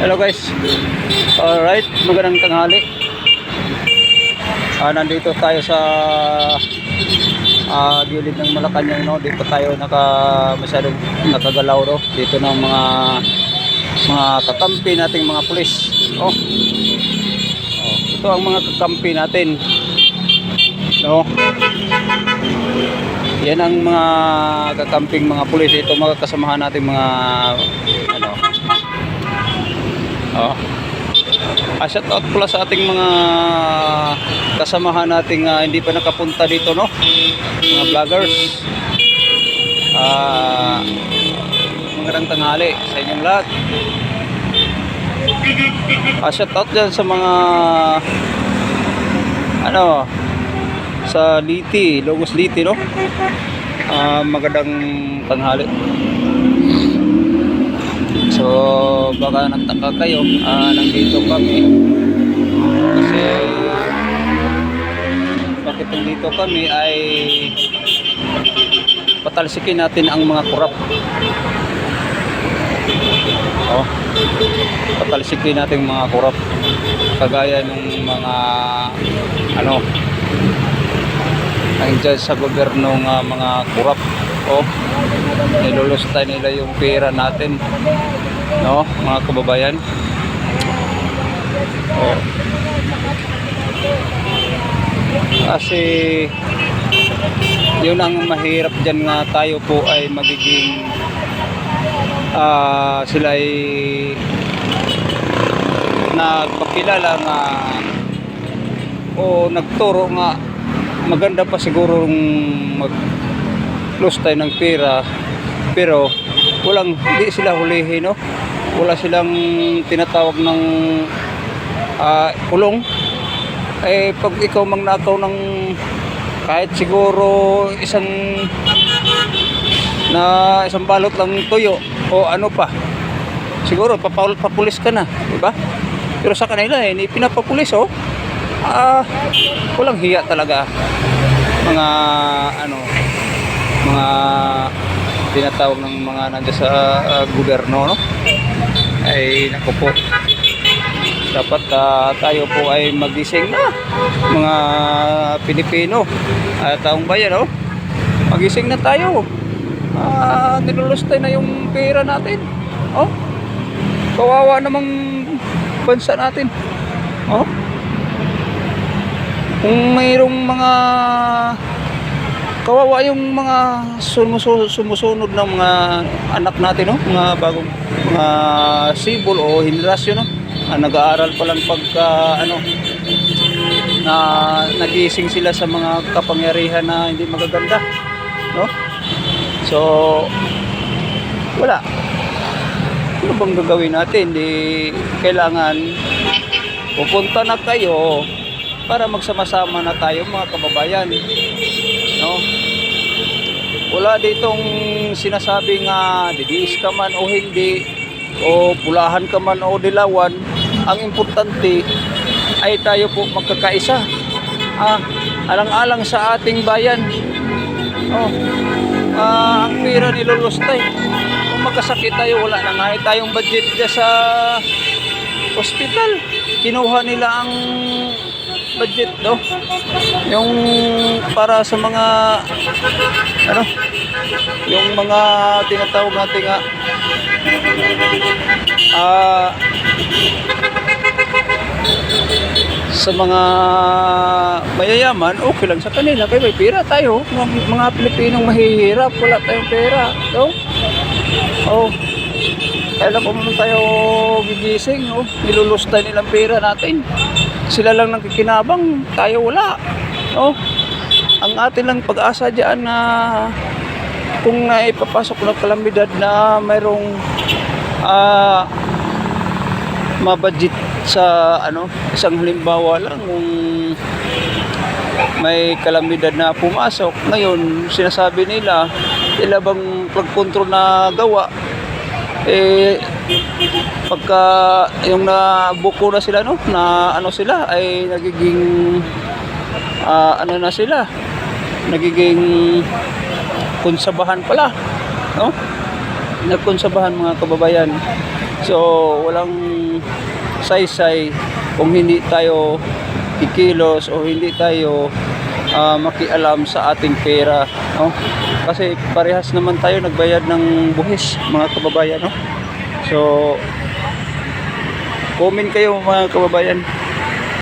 Hello guys. Alright, magandang tanghali. Nandito tayo sa gilid ng Malacanang, no. Dito tayo masyadong nakagalaw, no. Dito ng mga kakampi nating mga pulis. Ito ang mga kakampi natin. No. Yan ang mga kakamping mga pulis. Ito mga kasamahan nating mga shout out pala sa ating mga kasamahan nating hindi pa nakapunta dito, no, mga vloggers. Magandang tanghali sa inyong lahat. Shout out dyan sa mga sa Liti, Logos Liti, no. Magandang tanghali. So baka nagtaka kayo, nandito kami kasi bakit nandito kami ay patalsikin natin ang mga kurap. Patalsikin natin mga kurap kagaya ng mga nandiyan sa gobyerno ng mga kurap. Nilulustay nila yung pera natin, no, mga kababayan. Kasi yun ang mahirap dyan nga, tayo po ay magiging sila ay nagpakilala nga o nagturo nga maganda pa siguro maglustay ng pera, pero hindi sila hulihin, no. Wala silang tinatawag ng kulong. Pag ikaw magnakaw ng kahit siguro isang balot ng tuyo o ano pa, siguro papulis ka na, diba? Pero sa kanila hindi pinapapulis. Walang hiya talaga mga mga tinatawag ng mga nandiyan sa gobyerno, no. Ay naku po, dapat tayo po ay magising na, mga Pilipino at taong bayan, no. Magising na tayo. Nilulustay na yung pera natin. Kawawa namang bansa natin. Kung mayroong mga kawawa yung mga sumusunod ng mga anak natin, no, mga bagong mga sibol o henerasyon, no, nag-aaral pa lang na nagising sila sa mga kapangyarihan na hindi magaganda, no. So wala, ano bang gagawin natin? Kailangan pupunta na kayo para magsama-sama na tayo, mga kababayan, no. Wala ditong sinasabing didiis ka man o hindi, o pulahan ka man o dilawan. Ang importante ay tayo po magkakaisa, alang-alang sa ating bayan. Ang pera nilulustay. Kung magkasakit tayo, wala na nga tayong budget sa hospital. Kinuha nila ang budget, no, yung para sa mga yung mga tinatawag natin sa mga mayayaman. Okay lang sa kanila, kaya may pera tayo. Mga Pilipinong mahihirap, wala tayong pera, no. Kailan po naman tayo gigising, no? Nilulustay nilang pera natin. Sila lang nakikinabang, tayo wala, no. Ang atin lang pag-asa diyan na kung naipapasok na kalamidad na mayroong mabudget sa isang halimbawa lang, kung may kalamidad na pumasok ngayon, sinasabi nila bang flood control na gawa, pagka yung nabuko na sila, no, na sila ay nagiging na sila, nagiging konsabahan pala, no. Nagkonsabahan, mga kababayan. So, walang saysay kung hindi tayo kikilos o hindi tayo makialam sa ating pera, no? Kasi parehas naman tayo nagbayad ng buhis, mga kababayan, no? So, comment kayo mga kababayan.